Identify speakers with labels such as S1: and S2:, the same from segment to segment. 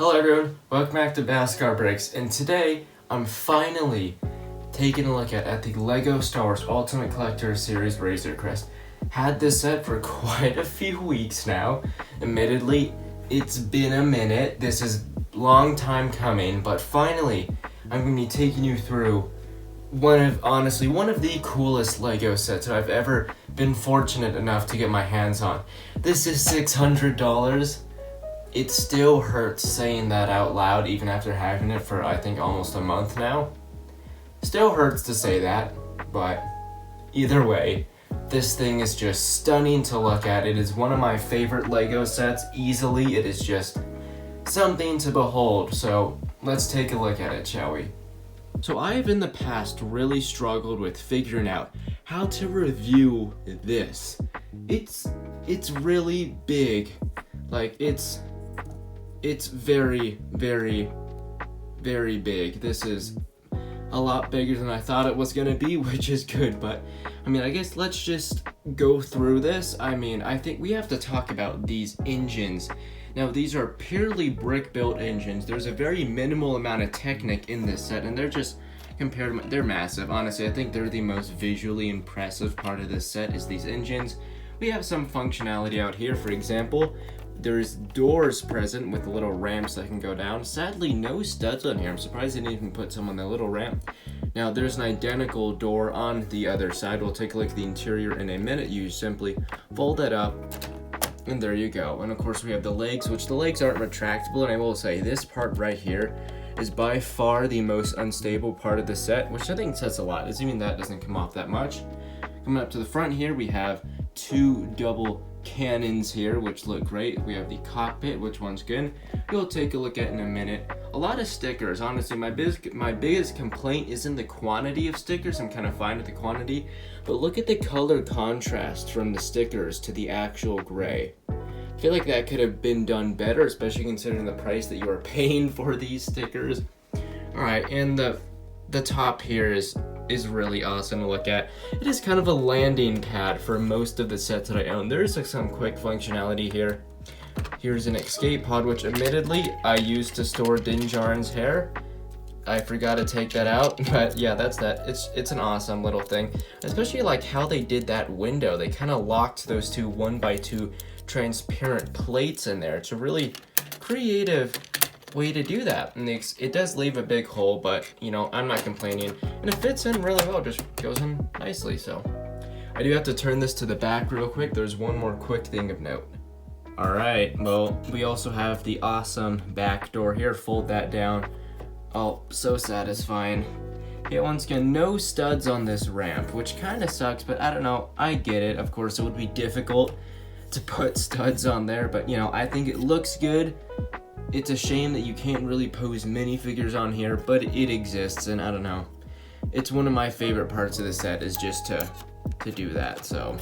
S1: Hello everyone, welcome back to Bascar Bricks, and today I'm finally taking a look at the LEGO Star Wars Ultimate Collector Series Razor Crest. Had this set for quite a few weeks now. Admittedly, it's been a minute. This is a long time coming, but finally I'm going to be taking you through one of the coolest LEGO sets that I've ever been fortunate enough to get my hands on. This is $600. It still hurts saying that out loud even after having it for I think almost a month now. Still hurts to say that, but either way, this thing is just stunning to look at. It is one of my favorite LEGO sets easily. It is just something to behold. So let's take a look at it, shall we? So I have in the past really struggled with figuring out how to review this. It's really big. Like it's very, very, very big. This is a lot bigger than I thought it was gonna be, which is good, but I guess let's just go through this. I think we have to talk about these engines. Now, these are purely brick-built engines. There's a very minimal amount of Technic in this set, and they're just they're massive. Honestly, I think they're the most visually impressive part of this set is these engines. We have some functionality out here. For example, there's doors present with little ramps that can go down. Sadly, no studs on here. I'm surprised they didn't even put some on the little ramp. Now, there's an identical door on the other side. We'll take a look at the interior in a minute. You simply fold that up, and there you go. And of course, we have the legs, which the legs aren't retractable. And I will say, this part right here is by far the most unstable part of the set, which I think says a lot. Assuming that doesn't come off that much. Coming up to the front here, we have two double cannons here, which look great. We have the cockpit, which one's good. We'll take a look at in a minute. A lot of stickers. Honestly, my biggest complaint isn't the quantity of stickers. I'm kind of fine with the quantity, but look at the color contrast from the stickers to the actual gray. I feel like that could have been done better, especially considering the price that you are paying for these stickers. All right, and the top here is really awesome to look at. It is kind of a landing pad for most of the sets that I own. There's some quick functionality here. Here's an escape pod, which admittedly I used to store Din Djarin's hair. I forgot to take that out, but yeah, that's that. It's an awesome little thing, especially like how they did that window. They kind of locked those two 1x2 transparent plates in there. It's a really creative way to do that, and it does leave a big hole, but I'm not complaining, and it fits in really well. Just goes in nicely. So I do have to turn this to the back real quick. There's one more quick thing of note. All right, well, we also have the awesome back door here. Fold that down. Oh, so satisfying. Yeah, once again, no studs on this ramp, which kind of sucks, but I don't know, I get it. Of course, it would be difficult to put studs on there, but I think it looks good. It's a shame that you can't really pose minifigures on here, but it exists, and I don't know. It's one of my favorite parts of the set is just to do that, so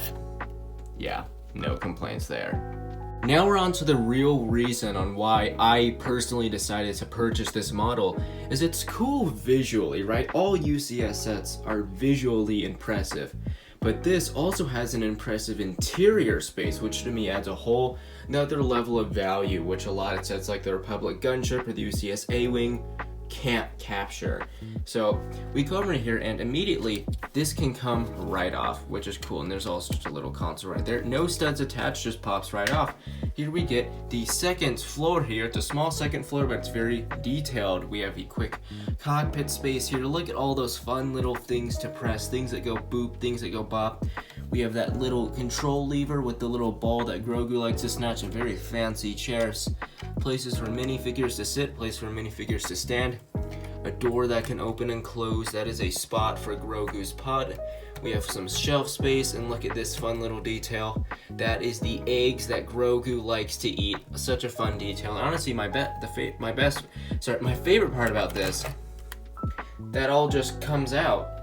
S1: yeah, no complaints there. Now we're on to the real reason on why I personally decided to purchase this model, is it's cool visually, right? All UCS sets are visually impressive, but this also has an impressive interior space, which to me adds a whole another level of value, which a lot of sets like the Republic Gunship or the UCS A-Wing can't capture. So we come over here, and immediately this can come right off, which is cool. And there's also just a little console right there. No studs attached, just pops right off. Here we get the second floor here. It's a small second floor, but it's very detailed. We have the quick cockpit space here. Look at all those fun little things to press, things that go boop, things that go bop. We have that little control lever with the little ball that Grogu likes to snatch, and very fancy chairs. Places for minifigures to sit, place for minifigures to stand. A door that can open and close, that is a spot for Grogu's pod. We have some shelf space, and look at this fun little detail. That is the eggs that Grogu likes to eat. Such a fun detail. And honestly, my favorite part about this, that all just comes out.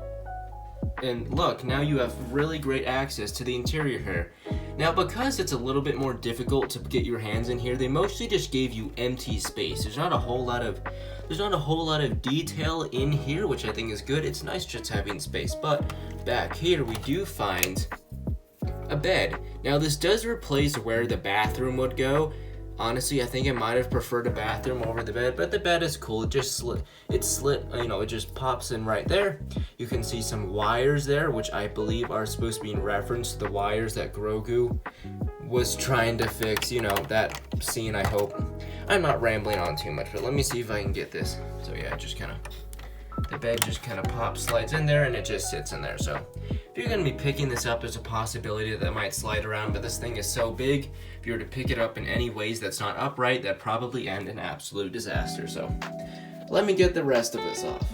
S1: And look, now you have really great access to the interior here. Now, because it's a little bit more difficult to get your hands in here, they mostly just gave you empty space. There's not a whole lot of detail in here, which I think is good. It's nice just having space. But back here, we do find a bed. Now, this does replace where the bathroom would go. Honestly, I think I might have preferred a bathroom over the bed, but the bed is cool. It just it just pops in right there. You can see some wires there, which I believe are supposed to be in reference to the wires that Grogu was trying to fix, that scene. I hope I'm not rambling on too much, but let me see if I can get this. So yeah, the bed just kind of slides in there, and it just sits in there. So if you're going to be picking this up, there's a possibility that it might slide around, but this thing is so big, if you were to pick it up in any ways that's not upright, that'd probably end in absolute disaster. So let me get the rest of this off.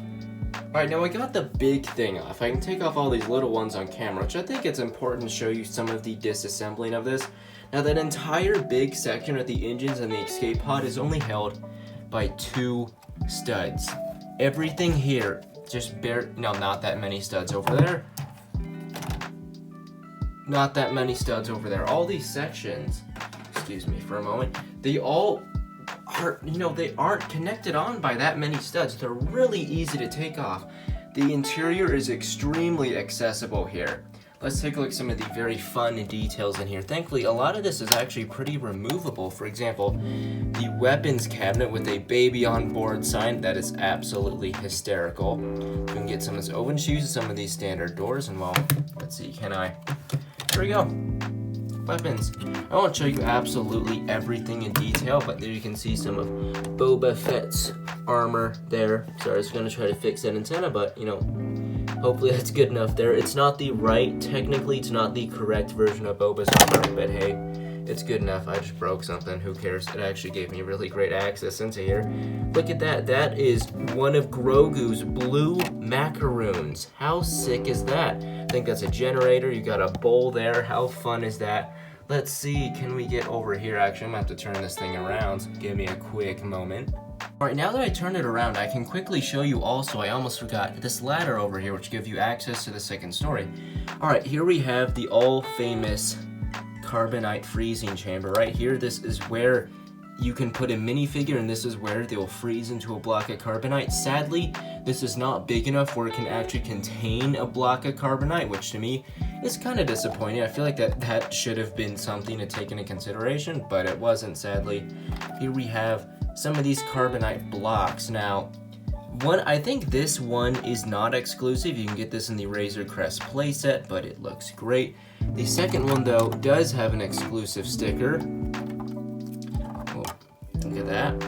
S1: Alright, now I got the big thing off. I can take off all these little ones on camera, which I think it's important to show you some of the disassembling of this. Now that entire big section of the engines and the escape pod is only held by 2 studs. Everything here, not that many studs over there. Not that many studs over there. All these sections, excuse me for a moment, they all are, they aren't connected on by that many studs. They're really easy to take off. The interior is extremely accessible here. Let's take a look at some of the very fun details in here. Thankfully, a lot of this is actually pretty removable. For example, the weapons cabinet with a baby on board sign, that is absolutely hysterical. You can get some of this oven shoes, some of these standard doors, and well, let's see, here we go. Weapons. I won't show you absolutely everything in detail, but there you can see some of Boba Fett's armor there. Sorry, I was going to try to fix that antenna, but hopefully that's good enough there. It's not technically it's not the correct version of Boba's armor, but hey, it's good enough. I just broke something, who cares? It actually gave me really great access into here. Look at that, that is one of Grogu's blue macaroons. How sick is that? I think that's a generator, you got a bowl there, how fun is that? Let's see, can we get over here? Actually, I'm gonna have to turn this thing around, so give me a quick moment. Alright, now that I turned it around, I can quickly show you also, I almost forgot, this ladder over here, which gives you access to the second story. Alright, here we have the all-famous carbonite freezing chamber. Right here, this is where you can put a minifigure, and this is where they'll freeze into a block of carbonite. Sadly, this is not big enough where it can actually contain a block of carbonite, which to me is kind of disappointing. I feel like that should have been something to take into consideration, but it wasn't, sadly. Here we have some of these carbonite blocks. Now, I think this one is not exclusive. You can get this in the Razor Crest playset, but it looks great. The second one, though, does have an exclusive sticker. Oh, look at that.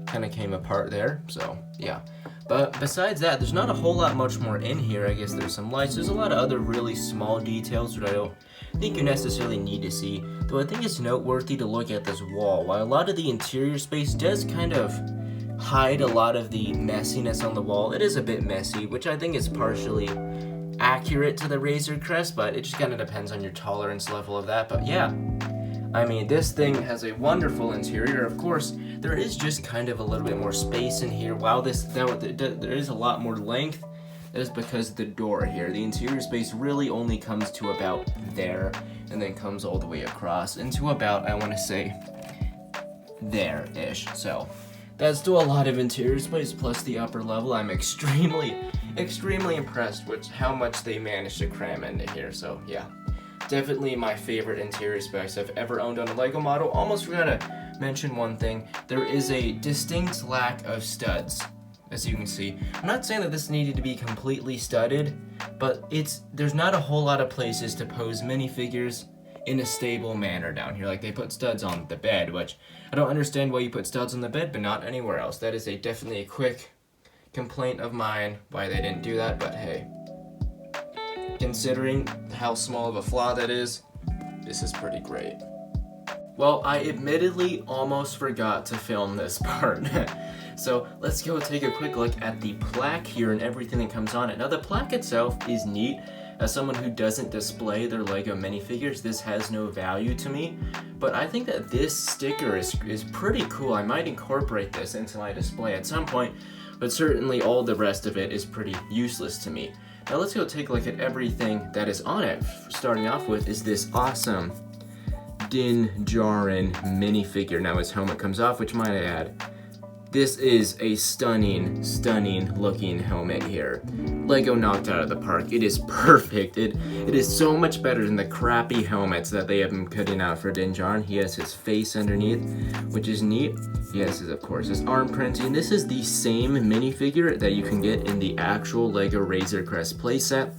S1: Kind of came apart there, so yeah. But besides that, there's not a whole lot much more in here. I guess there's some lights. There's a lot of other really small details that I don't think you necessarily need to see. Though I think it's noteworthy to look at this wall. While a lot of the interior space does kind of hide a lot of the messiness on the wall, it is a bit messy, which I think is partially accurate to the Razor Crest, but it just kind of depends on your tolerance level of that. But yeah, I mean, this thing has a wonderful interior. Of course, there is just kind of a little bit more space in here. While there is a lot more length, that is because of the door here. The interior space really only comes to about there, and then comes all the way across into about, I want to say, there-ish. So that's still a lot of interior space, plus the upper level. I'm extremely impressed with how much they managed to cram into here. So yeah, definitely my favorite interior space I've ever owned on a LEGO model. Almost forgot to mention one thing. There is a distinct lack of studs, as you can see. I'm not saying that this needed to be completely studded, but there's not a whole lot of places to pose minifigures in a stable manner down here. Like, they put studs on the bed, which I don't understand why you put studs on the bed, but not anywhere else. That is definitely a quick complaint of mine, why they didn't do that, but hey, considering how small of a flaw that is, this is pretty great. Well, I admittedly almost forgot to film this part. So let's go take a quick look at the plaque here and everything that comes on it. Now, the plaque itself is neat. As someone who doesn't display their LEGO minifigures, this has no value to me, but I think that this sticker is pretty cool. I might incorporate this into my display at some point, but certainly all the rest of it is pretty useless to me. Now let's go take a look at everything that is on it. Starting off with is this awesome Din Djarin minifigure. Now his helmet comes off, which might I add, This is a stunning looking helmet here. Lego knocked out of the park. It is perfect. It is so much better than the crappy helmets that they have been putting out for Din Djarin. He has his face underneath, which is neat. He has, of course, his arm printing. This is the same minifigure that you can get in the actual Lego Razor Crest playset,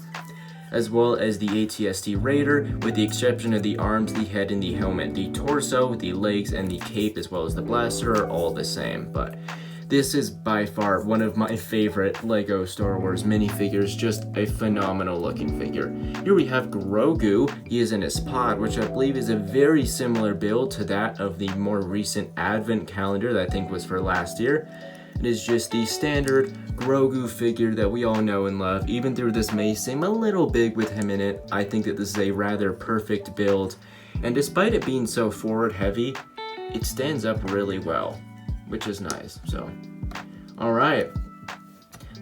S1: as well as the ATST Raider, with the exception of the arms, the head, and the helmet. The torso, the legs, and the cape, as well as the blaster, are all the same. But this is by far one of my favorite Lego Star Wars minifigures, just a phenomenal looking figure. Here we have Grogu. He is in his pod, which I believe is a very similar build to that of the more recent Advent calendar that I think was for last year. It is just the standard Grogu figure that we all know and love. Even though this may seem a little big with him in it, I think that this is a rather perfect build. And despite it being so forward heavy, it stands up really well, which is nice. So, alright.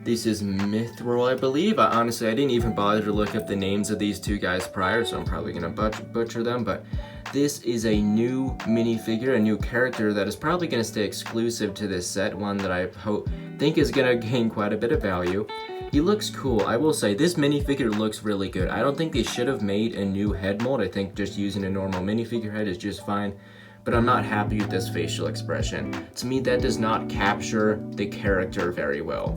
S1: This is Mithril, I believe. Honestly, I didn't even bother to look up the names of these two guys prior, so I'm probably going to butcher them, but this is a new minifigure, a new character that is probably going to stay exclusive to this set, one that I think is going to gain quite a bit of value. He looks cool. I will say, this minifigure looks really good. I don't think they should have made a new head mold. I think just using a normal minifigure head is just fine. But I'm not happy with this facial expression. To me, that does not capture the character very well.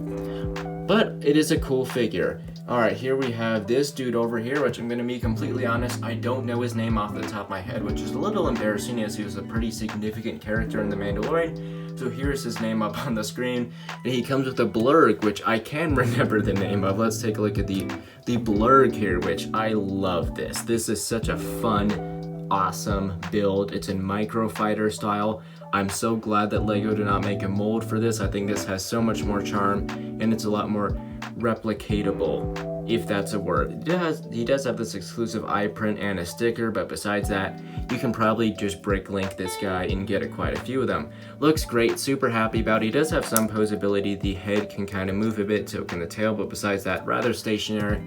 S1: But it is a cool figure. Alright, here we have this dude over here, which I'm going to be completely honest, I don't know his name off the top of my head, which is a little embarrassing as he was a pretty significant character in The Mandalorian. So here's his name up on the screen, and he comes with a blurg, which I can remember the name of. Let's take a look at the blurg here, which I love this. This is such a fun, awesome build. It's in microfighter style. I'm so glad that Lego did not make a mold for this. I think this has so much more charm, and it's a lot more replicatable, if that's a word. He does have this exclusive eye print and a sticker, but besides that, you can probably just brick link this guy and get quite a few of them. Looks great, super happy about it. He does have some posability. The head can kind of move a bit, so can the tail, but besides that, rather stationary.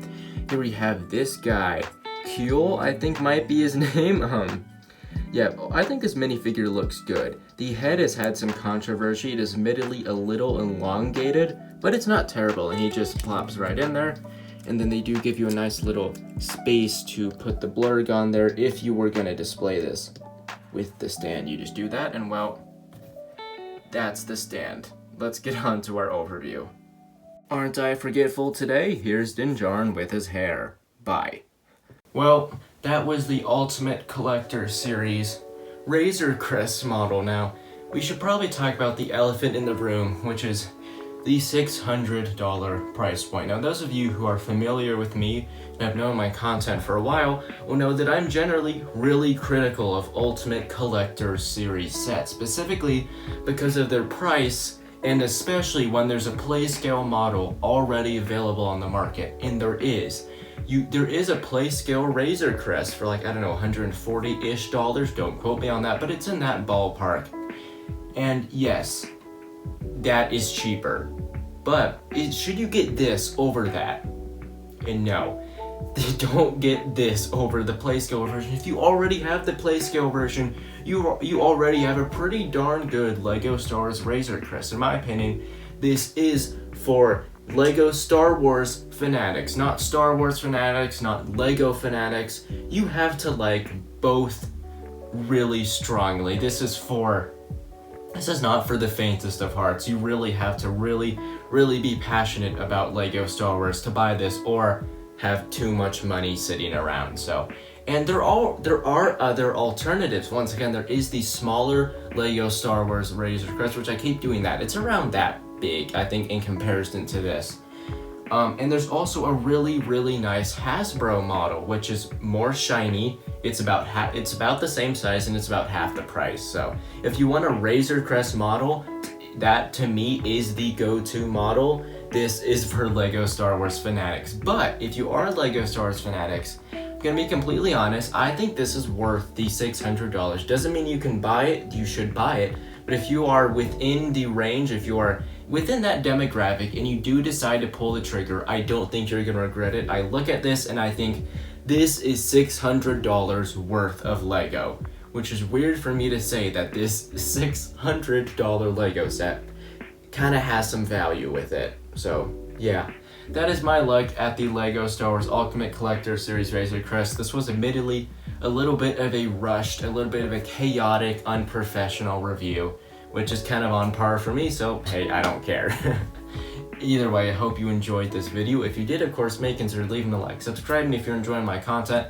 S1: Here we have this guy. Kuel, I think might be his name. Yeah, I think this minifigure looks good. The head has had some controversy. It is admittedly a little elongated, but it's not terrible, and he just plops right in there. And then they do give you a nice little space to put the blurg on there if you were going to display this with the stand. You just do that, and well, that's the stand. Let's get on to our overview. Aren't I forgetful today? Here's Din Djarin with his hair. Bye. Well, that was the Ultimate Collector Series Razor Crest model. Now, we should probably talk about the elephant in the room, which is the $600 price point. Now, those of you who are familiar with me and have known my content for a while will know that I'm generally really critical of Ultimate Collector Series sets, specifically because of their price, and especially when there's a play scale model already available on the market, and there is. There is a play scale Razor Crest for like, I don't know, $140-ish. Don't quote me on that, but it's in that ballpark. And yes, that is cheaper. But should you get this over that? And no, don't get this over the play scale version. If you already have the play scale version, you already have a pretty darn good Lego Star Wars Razor Crest. In my opinion, this is for Lego Star Wars fanatics, not Star Wars fanatics, not Lego fanatics. You have to like both really strongly. This is not for the faintest of hearts. You really have to really be passionate about Lego Star Wars to buy this, or have too much money sitting around. So, and there are other alternatives. Once again, there is the smaller Lego Star Wars Razor Crest, which I keep doing that. It's around that big, I think, in comparison to this. And there's also a really nice Hasbro model, which is more shiny. It's about the same size, and it's about half the price. So if you want a Razor Crest model, that to me is the go-to model. This is for Lego Star Wars fanatics. But if you are Lego Star Wars fanatics, I'm gonna be completely honest, I think this is worth the $600. Doesn't mean you can buy it, you should buy it, but if you are within the range, if you are within that demographic and you do decide to pull the trigger, I don't think you're gonna regret it. I look at this and I think this is $600 worth of Lego, which is weird for me to say that this $600 Lego set kind of has some value with it. So yeah, that is my look at the LEGO Star Wars Ultimate Collector Series Razor Crest. This was admittedly a little bit of a rushed, a little bit of a chaotic, unprofessional review, which is kind of on par for me, so hey, I don't care. Either way, I hope you enjoyed this video. If you did, of course, make consider leaving a like, subscribing if you're enjoying my content,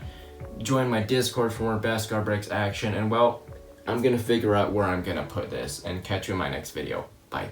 S1: join my Discord for more Beskar Breaks action, and well, I'm gonna figure out where I'm gonna put this, and catch you in my next video. Bye.